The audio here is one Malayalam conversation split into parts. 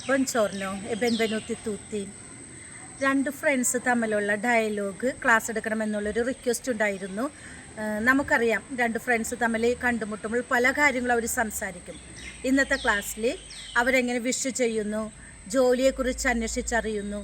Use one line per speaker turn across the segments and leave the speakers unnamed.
ബോൺജോർണോ e benvenuti tutti. രണ്ട് ഫ്രണ്ട്സ് തമ്മിലുള്ള ഡയലോഗ് ക്ലാസ് എടുക്കണമെന്നുള്ളൊരു റിക്വസ്റ്റ് ഉണ്ടായിരുന്നു. നമുക്കറിയാം രണ്ട് ഫ്രണ്ട്സ് തമ്മിൽ കണ്ടുമുട്ടുമ്പോൾ പല കാര്യങ്ങളും അവർ സംസാരിക്കും. ഇന്നത്തെ ക്ലാസ്സിൽ അവരെങ്ങനെ വിഷ് ചെയ്യുന്നു, ജോലിയെക്കുറിച്ച് അന്വേഷിച്ചറിയുന്നു,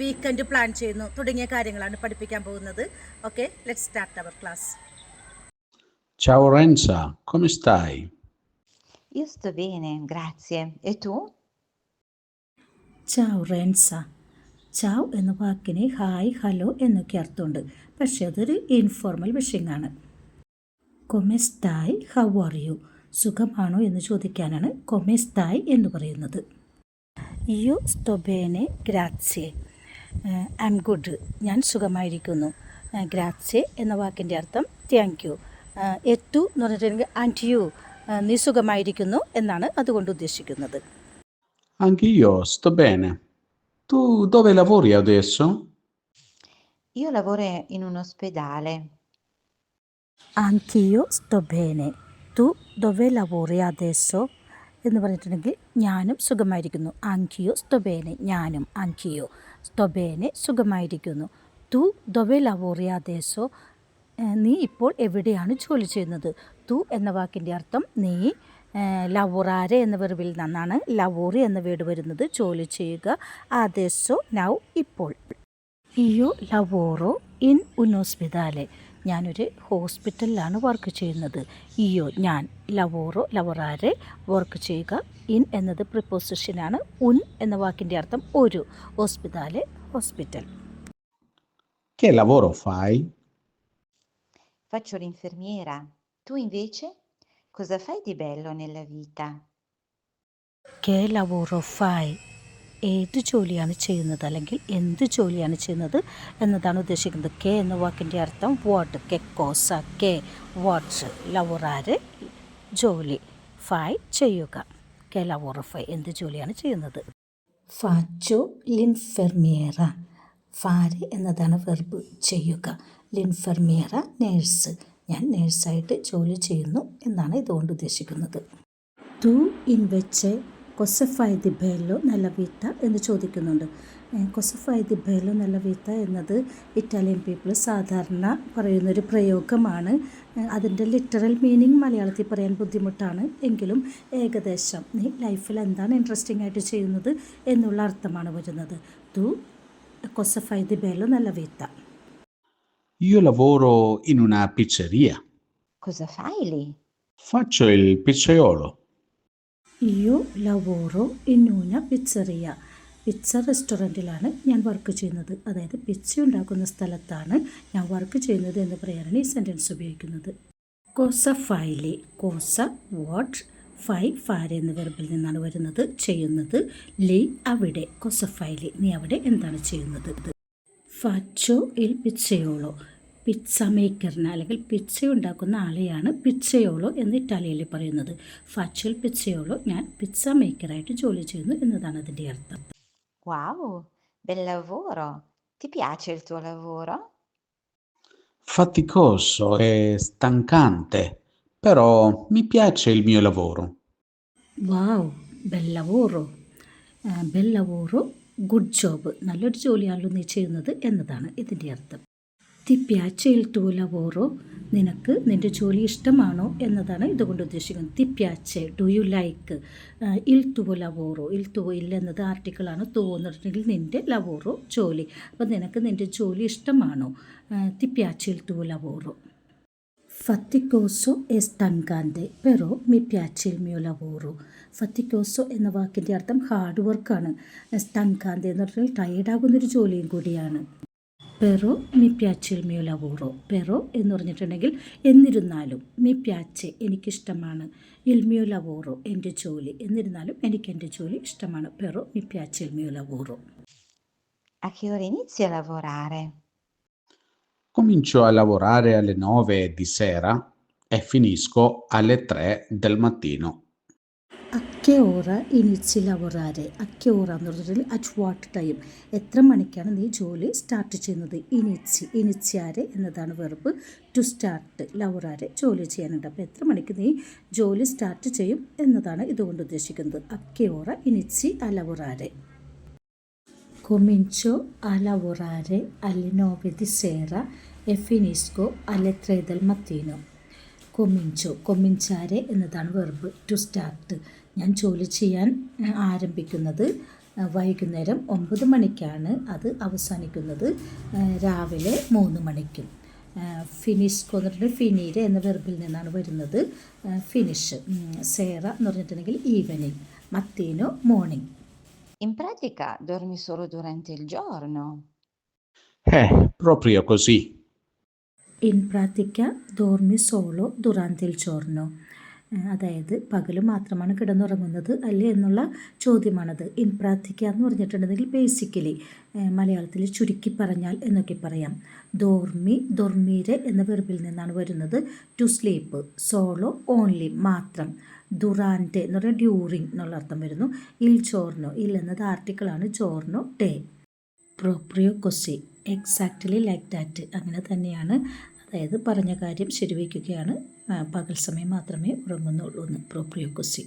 വീക്കെൻഡ് പ്ലാൻ ചെയ്യുന്നു തുടങ്ങിയ കാര്യങ്ങളാണ് പഠിപ്പിക്കാൻ പോകുന്നത്. Okay, let's start our class.
Ciao Renza, come stai?
Io sto bene, grazie. E tu?
ചാവ് റെൻസ. ചാവ് എന്ന വാക്കിന് ഹായ്, ഹലോ എന്നൊക്കെ അർത്ഥമുണ്ട്. പക്ഷേ അതൊരു ഇൻഫോർമൽ വിഷിംഗ് ആണ്. കൊമെസ്തായ്, ഹൗ ആർ യു? സുഖമാണോ എന്ന് ചോദിക്കാനാണ് കൊമെസ്തായ് എന്ന് പറയുന്നത്. യു സ്തൊബേനെ ഗ്രാറ്റ്സെ, ഐ എം ഗുഡ്, ഞാൻ സുഖമായിരിക്കുന്നു. ഗ്രാറ്റ്സെ എന്ന വാക്കിൻ്റെ അർത്ഥം താങ്ക് യു. എത്തു എന്ന് പറഞ്ഞിട്ടുണ്ടെങ്കിൽ ആൻഡ് യു, നീ സുഖമായിരിക്കുന്നു എന്നാണ് അതുകൊണ്ട് ഉദ്ദേശിക്കുന്നത്.
Anch'io sto bene. Tu dove lavori adesso?
Io lavoro in un ospedale.
Anch'io sto bene. Tu dove lavori adesso? എന്ന് പറഞ്ഞിട്ടുണ്ടെങ്കിൽ ഞാനും സുഖമായിരിക്കുന്നു. ആൻകിയോ സ്തൊബേനെ, ഞാനും. ആൻകിയോ സ്തൊബേനെ, സുഖമായിരിക്കുന്നു. തു ദൊവെ ലവോറി അദേസോ, നീ ഇപ്പോൾ എവിടെയാണ് ജോലി ചെയ്യുന്നത്? തു എന്ന വാക്കിൻ്റെ അർത്ഥം നീ. ലവോറാരെ എന്ന വെർബിൽ നിന്നാണ് ലവോറി എന്ന വേർഡ് വരുന്നത്, ജോലി ചെയ്യുക. അദേസോ, നൗ, ഇപ്പോൾ. ഇയോ ലവോറോ ഇൻ ഉൻ ഹോസ്പിതാലെ, ഞാനൊരു ഹോസ്പിറ്റലിലാണ് വർക്ക് ചെയ്യുന്നത്. ഇയോ ഞാൻ, ലവോറോ ലവോറാരെ, വർക്ക് ചെയ്യുക. ഇൻ എന്നത് പ്രിപ്പോസിഷനാണ്. ഉൻ എന്ന വാക്കിൻ്റെ അർത്ഥം ഒരു. ഹോസ്പിതാലെ, hospital.
Che lavoro fai?
Faccio l'infermiera. Tu invece? Cosa fai di bello nella vita?
കെ ലവോറോ ഫായ്, ഏത് ജോലിയാണ് ചെയ്യുന്നത് അല്ലെങ്കിൽ എന്ത് ജോലിയാണ് ചെയ്യുന്നത് എന്നതാണ് ഉദ്ദേശിക്കുന്നത്. കെ എന്ന വാക്കിൻ്റെ അർത്ഥം what. K Kosa, K watts, ലവോറാരെ ജോലി, ഫായ് ചെയ്യുക. കെ ലവോറോ ഫായ്, എന്ത് ജോലിയാണ് ചെയ്യുന്നത്. ഫാച്ചോ ലിൻഫെർമിയറ, ഫാര് എന്നതാണ് വെർബ്, ചെയ്യുക. ലിൻഫെർമിയറ നേഴ്സ്, ഞാൻ നേഴ്സായിട്ട് ജോലി ചെയ്യുന്നു എന്നാണ് ഇതുകൊണ്ട് ഉദ്ദേശിക്കുന്നത്. തു ഇൻവെച്ച് കൊസഫൈ ദി ബെല്ലോ നല്ല വീത്ത എന്ന് ചോദിക്കുന്നുണ്ട്. കൊസഫൈ ദി ബെല്ലോ നല്ല വീത്ത എന്നത് ഇറ്റാലിയൻ പീപ്പിൾ സാധാരണ പറയുന്നൊരു പ്രയോഗമാണ്. അതിൻ്റെ ലിറ്ററൽ മീനിങ് മലയാളത്തിൽ പറയാൻ ബുദ്ധിമുട്ടാണ്. എങ്കിലും ഏകദേശം നീ ലൈഫിൽ എന്താണ് ഇൻട്രസ്റ്റിംഗ് ആയിട്ട് ചെയ്യുന്നത് എന്നുള്ള അർത്ഥമാണ് വരുന്നത്. തു കൊസഫൈ ദി ബെല്ലോ നല്ല വീത്ത.
Io lavoro in una pizzeria.
Cosa fai lì?
Faccio il pizzaiolo.
ഇയോ ലവോറോ ഇൻ una പിസ്സറിയ, പിസ്സ റെസ്റ്റോറൻറ്റിലാണ് ഞാൻ വർക്ക് ചെയ്യുന്നത്. അതായത് പിസ്സ ഉണ്ടാക്കുന്ന സ്ഥലത്താണ് ഞാൻ വർക്ക് ചെയ്യുന്നത് എന്ന് പറയാനാണ് ഈ സെൻറ്റൻസ് ഉപയോഗിക്കുന്നത്. കോസ ഫൈലി, കോസ വാട്ട്, ഫൈ ഫാര എന്ന വെർബിൽ നിന്നാണ് വരുന്നത്, ചെയ്യുന്നത്. ലി അവിടെ, കോസ ഫൈലി, നീ അവിടെ എന്താണ് ചെയ്യുന്നത്. ഫാച്ചോ ഇൽ പിസ്സയോളോ, പിസ്സ മേക്കറിന് അല്ലെങ്കിൽ പിസ്സ ഉണ്ടാക്കുന്ന ആളെയാണ് പിസ്സയോളോ എന്ന് ഇറ്റാലിയയിൽ പറയുന്നത്. ഫാച്ചോൽ പിസ്സയോളോ, ഞാൻ പിസ്സ മേക്കറായിട്ട് ജോലി ചെയ്യുന്നു എന്നതാണ് അതിൻ്റെ അർത്ഥം.
Wow, bel lavoro. Ti piace il tuo lavoro?
Faticoso e stancante, però mi piace il mio lavoro.
വാവ്, ബെല്ലവോറോ. ബെല്ലവോറോ, ഗുഡ് ജോബ്, നല്ലൊരു ജോലിയാണല്ലോ നീ ചെയ്യുന്നത് എന്നതാണ് ഇതിൻ്റെ അർത്ഥം. തി പ്യാച്ചെ ഇൽ തുവോ ലവോറോ, നിനക്ക് നിൻ്റെ ജോലി ഇഷ്ടമാണോ എന്നതാണ് ഇതുകൊണ്ട് ഉദ്ദേശിക്കുന്നത്. തി പ്യാച്ചെ, ഡു യു ലൈക്ക്. ഇൽ തുവോ ലവോറോ, ഇൽ തുവോ, ഇൽ എന്നത് ആർട്ടിക്കിളാണ്. തുവോ എന്ന് പറഞ്ഞിട്ടുണ്ടെങ്കിൽ നിൻ്റെ, ലവോറോ ജോലി. അപ്പോൾ നിനക്ക് നിൻ്റെ ജോലി ഇഷ്ടമാണോ. തി പ്യാച്ചെ ഇൽ തുവോ ലവോറോ. ഫത്തിക്കോസോ എസ്തൻകാൻ്റെ പെറോ മി പ്യാച്ചിൽ മ്യോ ലവോറോ. ഫത്തിക്കോസോ എന്ന വാക്കിൻ്റെ അർത്ഥം ഹാർഡ് വർക്കാണ്. എസ്തൻകാൻ്റെ എന്ന് പറഞ്ഞാൽ ടയേർഡാകുന്നൊരു ജോലിയും കൂടിയാണ്. പെറോ മി പ്യാച്ചിൽ മ്യോ ലവോറോ, പെറോ എന്ന് പറഞ്ഞിട്ടുണ്ടെങ്കിൽ എന്നിരുന്നാലും, മി പ്യാച്ചെ എനിക്കിഷ്ടമാണ്, ഇൽ മ്യോ ലവോറോ എൻ്റെ ജോലി, എന്നിരുന്നാലും എനിക്ക് എൻ്റെ ജോലി ഇഷ്ടമാണ്. പെറോ മി പ്യാച്ചിൽ മ്യോ ലവോറോ.
A che ora inizi a lavorare?
Comincio a lavorare alle 9 di sera e finisco alle 3 del mattino.
A che ora inizi a lavorare? A che ora എന്ന് പറഞ്ഞിട്ടുണ്ടെങ്കിൽ അറ്റ് വാട്ട് ടൈം, എത്ര മണിക്കാണ് നീ ജോലി സ്റ്റാർട്ട് ചെയ്യുന്നത്? ഇനിച്ചിയാരെ എന്നതാണ് വെർബ്. ടു സ്റ്റാർട്ട്, ലവറാരെ ജോലി ചെയ്യാനുണ്ട്. അപ്പോൾ എത്ര മണിക്ക് നീ ജോലി സ്റ്റാർട്ട് ചെയ്യും എന്നതാണ് ഇതുകൊണ്ട് ഉദ്ദേശിക്കുന്നത്. a che ora inizi a lavorare? Comincio a lavorare alle 9 di sera e finisco alle 3 del mattino. കൊമിഞ്ചാരെ എന്നതാണ് വെർബ്. ടു സ്റ്റാർട്ട്, ഞാൻ ജോലി ചെയ്യാൻ ആരംഭിക്കുന്നത് വൈകുന്നേരം 9 മണിക്കാണ്. അത് അവസാനിക്കുന്നത് രാവിലെ 3 മണിക്കും. ഫിനിഷ്കോ എന്ന് പറഞ്ഞിട്ട് ഫിനീരെ എന്ന വെർബിൽ നിന്നാണ് വരുന്നത്. ഫിനിഷ്. സേറ എന്ന് പറഞ്ഞിട്ടുണ്ടെങ്കിൽ ഈവനിങ്, മത്തീനോ morning.
In pratica dormi solo durante il giorno.
Proprio così.
ഇൻ പ്രാക്തിക്ക ഡോർമി സോളോ ദുറാന്തിൽ ചോർണോ, അതായത് പകൽ മാത്രമാണ് കിടന്നുറങ്ങുന്നത് അല്ലേ എന്നുള്ള ചോദ്യമാണത്. ഇൻ പ്രാക്തിക്ക എന്ന് പറഞ്ഞിട്ടുണ്ടെങ്കിൽ ബേസിക്കലി മലയാളത്തിൽ ചുരുക്കി പറഞ്ഞാൽ എന്നൊക്കെ പറയാം. ദോർമി, ദൊർമീരെ എന്ന വെർബിൽ നിന്നാണ് വരുന്നത്. ടു സ്ലീപ്പ്, സോളോ ഓൺലി മാത്രം, ദുറാൻറ്റെ എന്ന് പറഞ്ഞാൽ ഡ്യൂറിങ് എന്നുള്ള അർത്ഥം വരുന്നു. ഇൽ ചോർണോ, ഇൽ എന്നത് ആർട്ടിക്കിളാണ്, ചോർണോ ഡേ. പ്രോപ്രിയോ കൊസി, എക്സാക്ട്ലി ലൈക്ക് ദാറ്റ്, അങ്ങനെ തന്നെയാണ്. അതായത് പറഞ്ഞ കാര്യം ശരിവയ്ക്കുകയാണ്, പകൽ സമയം മാത്രമേ ഉറങ്ങുന്നുള്ളൂ എന്ന്. പ്രോപ്രിയോ Koshy.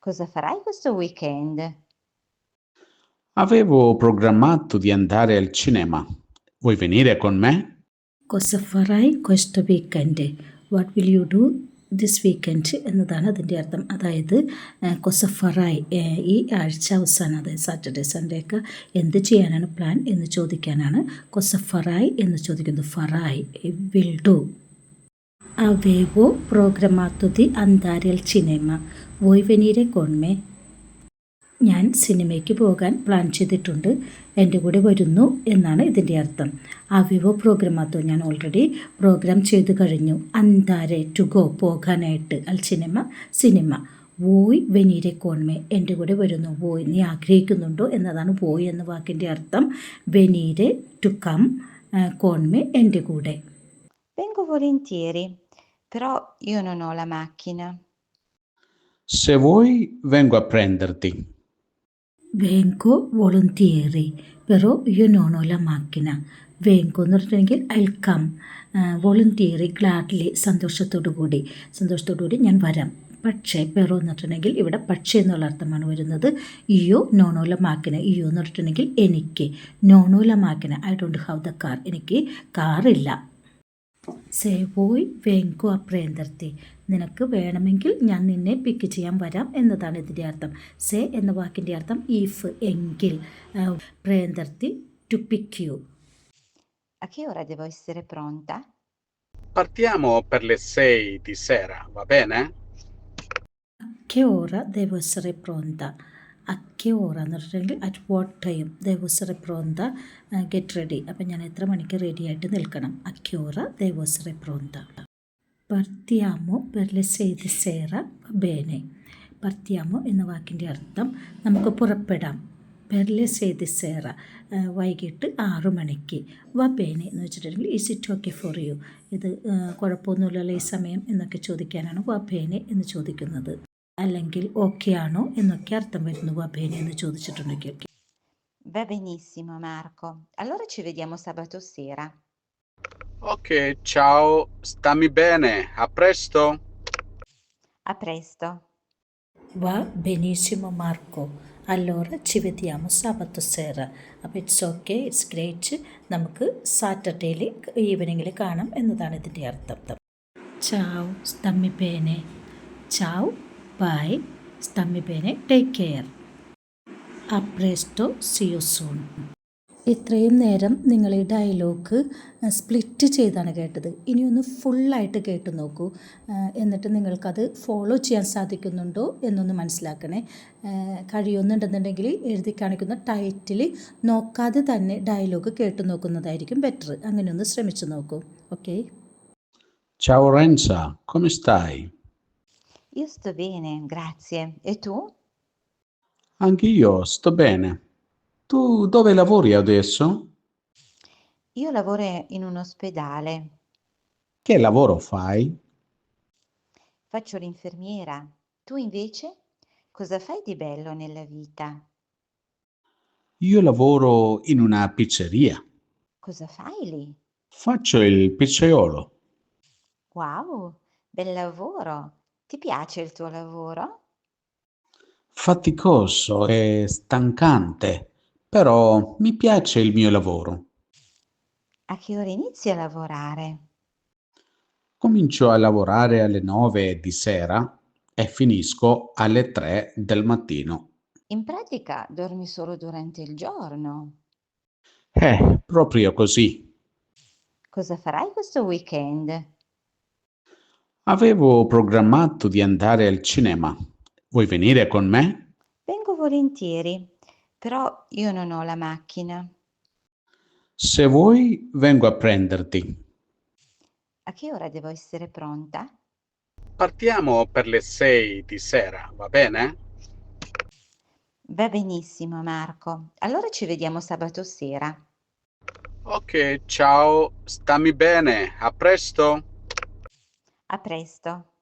Cosa farai questo weekend?
Avevo programmato di andare al cinema. Vuoi venire con me?
Cosa farai questo weekend? What will you do this weekend എന്നതാണ് അതിൻ്റെ അർത്ഥം. അതായത് കൊസഫറായി, ഈ ആഴ്ച അവസാനം, അതായത് സാറ്റർഡേ സൺഡേ ഒക്കെ എന്ത് ചെയ്യാനാണ് പ്ലാൻ എന്ന് ചോദിക്കാനാണ് കൊസഫറായി എന്ന് ചോദിക്കുന്നത്. ഫറായി, will do. Avevo programmato di andare al cinema. Vuoi venire con me? ഞാൻ സിനിമയ്ക്ക് പോകാൻ പ്ലാൻ ചെയ്തിട്ടുണ്ട്, എൻ്റെ കൂടെ വരുന്നു എന്നാണ് ഇതിൻ്റെ അർത്ഥം. അവിവോ പ്രോഗ്രാമാത്തോ, ഞാൻ ഓൾറെഡി പ്രോഗ്രാം ചെയ്തു കഴിഞ്ഞു. അന്താരെ, ടു ഗോ, പോകാനായിട്ട്. അൽ സിനിമ. വോയ് വെനീരെ കോൺമേ, എൻ്റെ കൂടെ വരുന്നു. വോയ്, നീ ആഗ്രഹിക്കുന്നുണ്ടോ എന്നതാണ് വോയ് എന്ന വാക്കിൻ്റെ അർത്ഥം. വെനീരെ, ടു കം, കോൺമേ, എൻ്റെ കൂടെ.
Vengo volentieri, però io non ho la macchina.
Se vuoi, vengo a prenderti.
Vengo volentieri, però io non ho la macchina. Vengo എന്ന് പറഞ്ഞിട്ടുണ്ടെങ്കിൽ ഐ കം, വോളണ്ടിയറി ഗ്ലാഡ്ലി, സന്തോഷത്തോടു കൂടി ഞാൻ വരാം. പക്ഷേ പെറോ എന്ന് പറഞ്ഞിട്ടുണ്ടെങ്കിൽ ഇവിടെ പക്ഷേ എന്നുള്ള അർത്ഥമാണ് വരുന്നത്. ഇയോ നോണോല മാക്കിന, ഇയോ എന്ന് പറഞ്ഞിട്ടുണ്ടെങ്കിൽ എനിക്ക്, നോണോല മാക്കിന, I don't have the car, എനിക്ക് കാറില്ല. സേ വോയ് വെങ്കോ അപ്രേന്തർത്തി, നിനക്ക് വേണമെങ്കിൽ ഞാൻ നിന്നെ പിക്ക് ചെയ്യാൻ വരാം എന്നതാണ് ഇതിൻ്റെ അർത്ഥം. സേ എന്ന വാക്കിൻ്റെ അർത്ഥം ഇഫ്, എങ്കിൽ. പ്രേന്തർത്തി, to pick you.
A che ora devo essere pronta?
Partiamo per le 6 di sera, va bene?
Che ora devo essere pronta? A che ora എന്ന് പറഞ്ഞിട്ടുണ്ടെങ്കിൽ at what time, devo essere pronta, get ready. അപ്പം ഞാൻ എത്ര മണിക്ക് റെഡി ആയിട്ട് നിൽക്കണം. A che ora devo essere pronta. Partiamo per le 6 di sera, va bene. Partiamo എന്ന വാക്കിൻ്റെ അർത്ഥം നമുക്ക് പുറപ്പെടാം. per le 6 di sera, വൈകിട്ട് 6 മണിക്ക്. va bene എന്ന് വെച്ചിട്ടുണ്ടെങ്കിൽ is it okay for you, ഇത് കുഴപ്പമൊന്നുമില്ലല്ലോ ഈ സമയം എന്നൊക്കെ ചോദിക്കാനാണ് va bene എന്ന് ചോദിക്കുന്നത്. അല്ലെങ്കിൽ ഓക്കെ ആണോ എന്നൊക്കെ അർത്ഥം വരുന്നു va bene എന്ന് ചോദിച്ചിട്ടുണ്ടെങ്കിൽ.
Va benissimo, Marco. Allora ci vediamo sabato sera.
Ok, ciao, stammi bene, a presto.
A presto.
Va benissimo Marco, allora ci vediamo sabato sera. അപ്പോൾ ഇറ്റ്സ് ഓക്കെ, ഇറ്റ്സ് ഗ്രേറ്റ്, നമുക്ക് സാറ്റർഡേയിൽ ഈവനിങ്ങിൽ കാണാം എന്നതാണ് ഇതിൻ്റെ അർത്ഥം. ചാവ്, stammi bene. ചാവ്, bye, stammi bene, take care. A presto, see you soon. ഇത്രയും നേരം നിങ്ങൾ ഈ ഡയലോഗ് സ്പ്ലിറ്റ് ചെയ്താണ് കേട്ടത്. ഇനിയൊന്ന് ഫുള്ളായിട്ട് കേട്ട് നോക്കൂ, എന്നിട്ട് നിങ്ങൾക്കത് ഫോളോ ചെയ്യാൻ സാധിക്കുന്നുണ്ടോ എന്നൊന്ന് മനസ്സിലാക്കണേ. കഴിയുന്നുണ്ടെന്നുണ്ടെങ്കിൽ എഴുതി കാണിക്കുന്ന ടൈറ്റിൽ നോക്കാതെ തന്നെ ഡയലോഗ് കേട്ട് നോക്കുന്നതായിരിക്കും ബെറ്റർ. അങ്ങനെ ഒന്ന് ശ്രമിച്ചു നോക്കൂ. Okay.
Ciao Renza, come stai?
Io sto bene, grazie. E tu?
Anch'io sto bene. Tu dove lavori adesso?
Io lavoro in un ospedale.
Che lavoro fai?
Faccio l'infermiera. Tu invece? Cosa fai di bello nella vita?
Io lavoro in una pizzeria.
Cosa fai lì?
Faccio il pizzaiolo.
Wow, bel lavoro! Ti piace il tuo lavoro?
Faticoso e stancante, però mi piace il mio lavoro.
A che ora inizi a lavorare?
Comincio a lavorare alle 9 di sera e finisco alle 3 del mattino.
In pratica dormi solo durante il giorno.
Proprio così.
Cosa farai questo weekend?
Avevo programmato di andare al cinema. Vuoi venire con me?
Vengo volentieri, però io non ho la macchina.
Se vuoi, vengo a prenderti.
A che ora devo essere pronta?
Partiamo per le 6 di sera, va bene?
Va benissimo, Marco. Allora ci vediamo sabato sera.
Ok, ciao, stammi bene, a presto.
A presto.